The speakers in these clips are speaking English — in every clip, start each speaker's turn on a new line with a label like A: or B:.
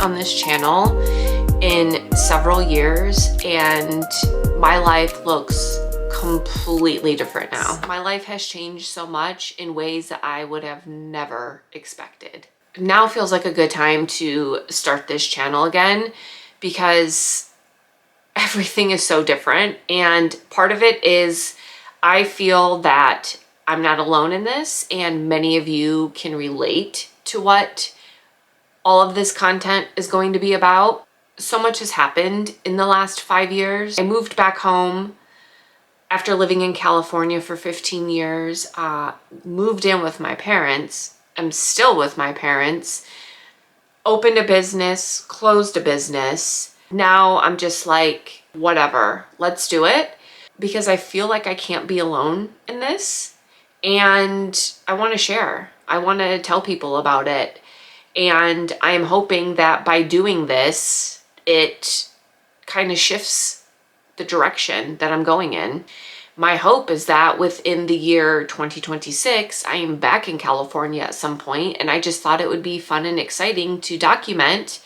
A: on this channel in several years, and my life looks completely different now. My life has changed so much in ways that I would have never expected. Now feels like a good time to start this channel again because everything is so different. And part of it is I feel that I'm not alone in this, and many of you can relate to what all of this content is going to be about. So much has happened in the last 5 years. I moved back home after living in California for 15 years, moved in with my parents. I'm still with my parents, opened a business, closed a business. Now I'm just like, whatever, let's do it, because I feel like I can't be alone in this. And I want to share. I want to tell people about it. And I am hoping that by doing this, it kind of shifts the direction that I'm going in. My hope is that within the year 2026, I am back in California at some point, and I just thought it would be fun and exciting to document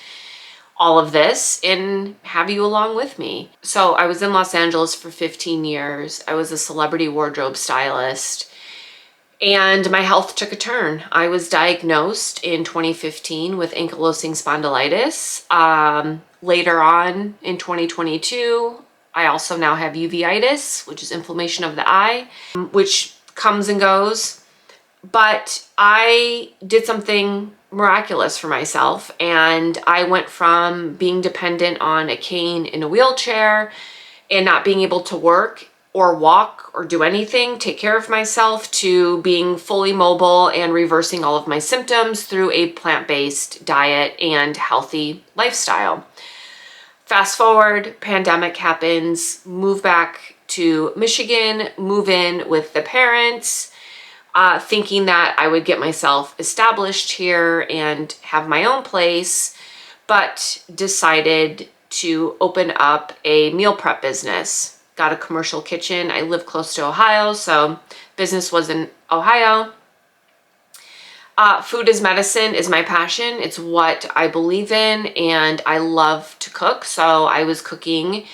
A: all of this and have you along with me. So I was in Los Angeles for 15 years. I was a celebrity wardrobe stylist, and my health took a turn. I was diagnosed in 2015 with ankylosing spondylitis. Later on in 2022, I also now have uveitis, which is inflammation of the eye, which comes and goes. But I did something miraculous for myself, and I went from being dependent on a cane in a wheelchair and not being able to work or walk or do anything, take care of myself, to being fully mobile and reversing all of my symptoms through a plant-based diet and healthy lifestyle. Fast forward, pandemic happens, move back to Michigan, move in with the parents, thinking that I would get myself established here and have my own place, but decided to open up a meal prep business. Got a commercial kitchen. I live close to Ohio, so business was in Ohio. Food is medicine is my passion. It's what I believe in, and I love to cook. So I was cooking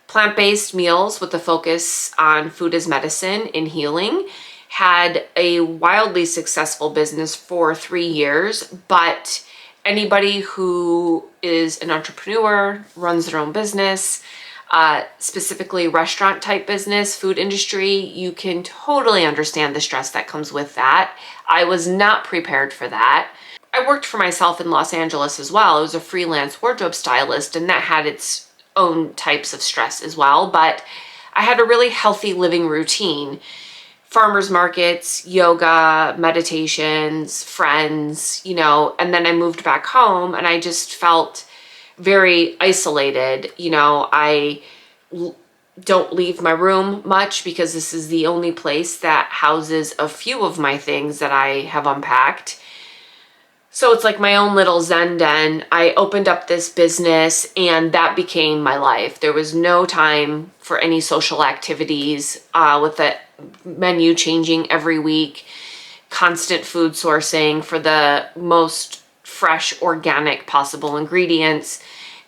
A: plant-based meals with a focus on food as medicine and healing. Had a wildly successful business for 3 years, but anybody who is an entrepreneur, runs their own business, specifically restaurant type business, food industry, you can totally understand the stress that comes with that. I was not prepared for that. I worked for myself in Los Angeles as well. I was a freelance wardrobe stylist, and that had its own types of stress as well. But I had a really healthy living routine. Farmers markets, yoga, meditations, friends, and then I moved back home and I just felt very isolated. I don't leave my room much because this is the only place that houses a few of my things that I have unpacked. So it's like my own little Zen den. I opened up this business and that became my life. There was no time for any social activities, with the menu changing every week, constant food sourcing for the most fresh, organic possible ingredients.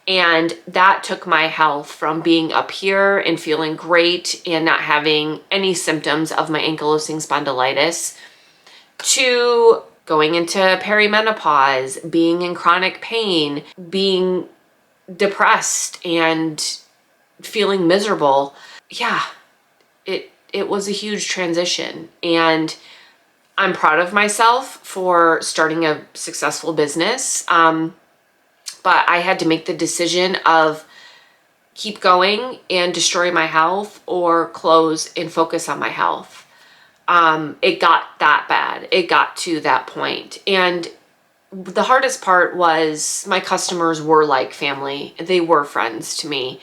A: And that took my health from being up here and feeling great and not having any symptoms of my ankylosing spondylitis to going into perimenopause, being in chronic pain, being depressed and feeling miserable. Yeah, it was a huge transition, and I'm proud of myself for starting a successful business. But I had to make the decision of keep going and destroy my health or close and focus on my health. It got that bad. It got to that point. And the hardest part was my customers were like family. They were friends to me.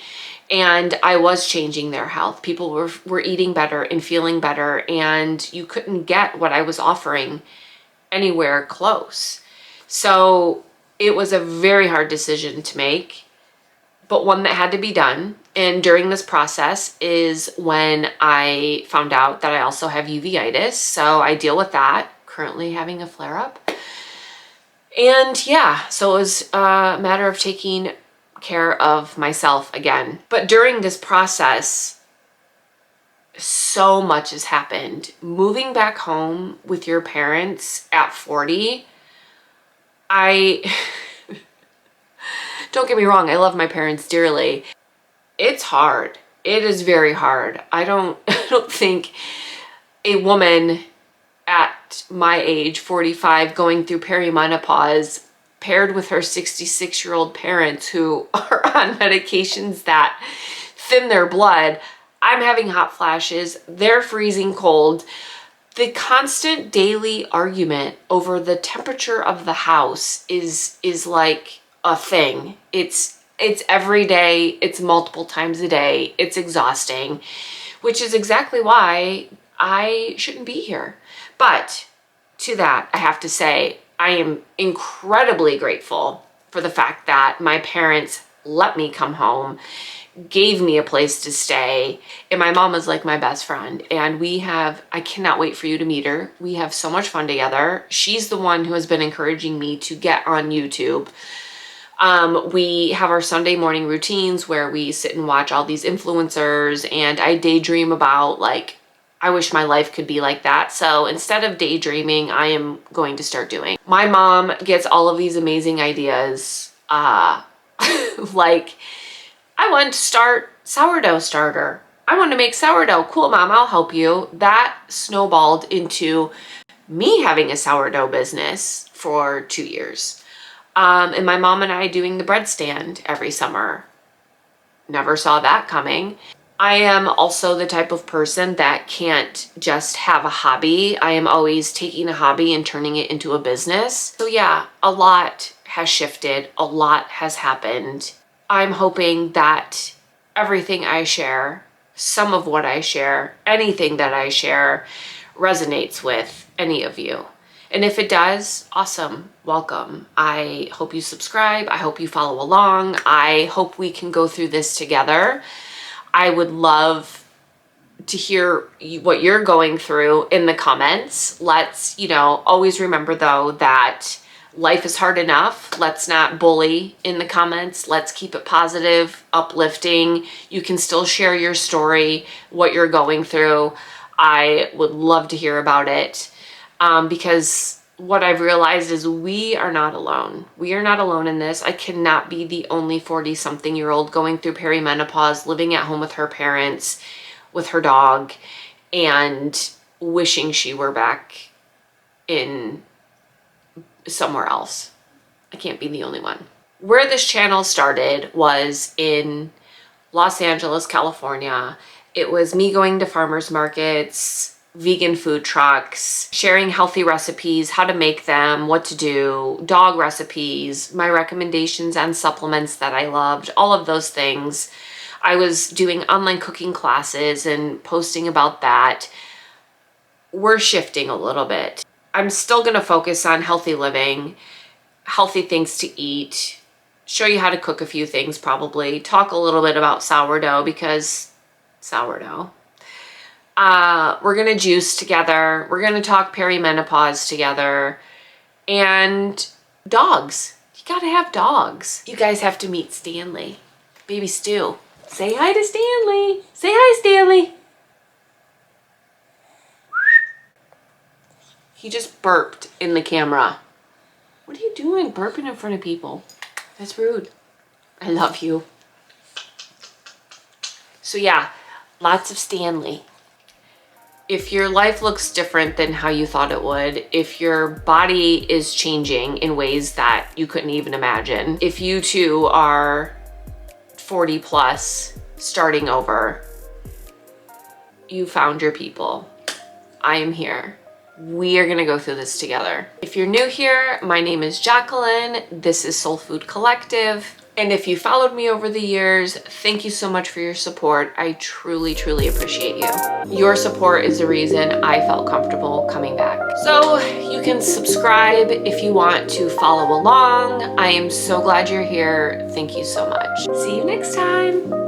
A: And I was changing their health. People were eating better and feeling better. And you couldn't get what I was offering anywhere close. So it was a very hard decision to make, but one that had to be done. And during this process is when I found out that I also have uveitis. So I deal with that, currently having a flare-up. And yeah, so it was a matter of taking care of myself again. But during this process, so much has happened. Moving back home with your parents at 40, I don't get me wrong, I love my parents dearly. It's hard. It is very hard. I don't think a woman at my age, 45, going through perimenopause, paired with her 66-year-old parents who are on medications that thin their blood. I'm having hot flashes. They're freezing cold. The constant daily argument over the temperature of the house is like a thing. It's every day. It's multiple times a day. It's exhausting, which is exactly why I shouldn't be here. But to that, I have to say, I am incredibly grateful for the fact that my parents let me come home, gave me a place to stay, and my mom is like my best friend. And I cannot wait for you to meet her. We have so much fun together. She's the one who has been encouraging me to get on YouTube. We have our Sunday morning routines where we sit and watch all these influencers, and I daydream about, like, I wish my life could be like that. So instead of daydreaming, I am going to start doing. My mom gets all of these amazing ideas. Like, I want to start sourdough starter. I want to make sourdough. Cool, Mom, I'll help you. That snowballed into me having a sourdough business for 2 years. And my mom and I doing the bread stand every summer. Never saw that coming. I am also the type of person that can't just have a hobby. I am always taking a hobby and turning it into a business. So yeah, a lot has shifted. A lot has happened. I'm hoping that everything I share, some of what I share, anything that I share resonates with any of you. And if it does, awesome, welcome. I hope you subscribe. I hope you follow along. I hope we can go through this together. I would love to hear what you're going through in the comments. Let's, always remember though that life is hard enough. Let's not bully in the comments. Let's keep it positive, uplifting. You can still share your story, what you're going through. I would love to hear about it. Because what I've realized is we are not alone. We are not alone in this. I cannot be the only 40-something-year-old going through perimenopause, living at home with her parents, with her dog, and wishing she were back in somewhere else. I can't be the only one. Where this channel started was in Los Angeles, California. It was me going to farmers markets, vegan food trucks, sharing healthy recipes, how to make them, what to do, dog recipes, my recommendations on supplements that I loved, all of those things. I was doing online cooking classes and posting about that. We're shifting a little bit. I'm still going to focus on healthy living, healthy things to eat, show you how to cook a few things probably, talk a little bit about sourdough because sourdough. We're going to juice together. We're going to talk perimenopause together. And dogs. You got to have dogs. You guys have to meet Stanley. Baby Stu. Say hi to Stanley. Say hi, Stanley. He just burped in the camera. What are you doing burping in front of people? That's rude. I love you. So yeah, lots of Stanley. If your life looks different than how you thought it would, if your body is changing in ways that you couldn't even imagine, if you too are 40 plus, starting over, you found your people. I am here. We are gonna go through this together. If you're new here, my name is Jacqueline. This is Soul Food Collective. And if you followed me over the years, thank you so much for your support. I truly, truly appreciate you. Your support is the reason I felt comfortable coming back. So you can subscribe if you want to follow along. I am so glad you're here. Thank you so much. See you next time.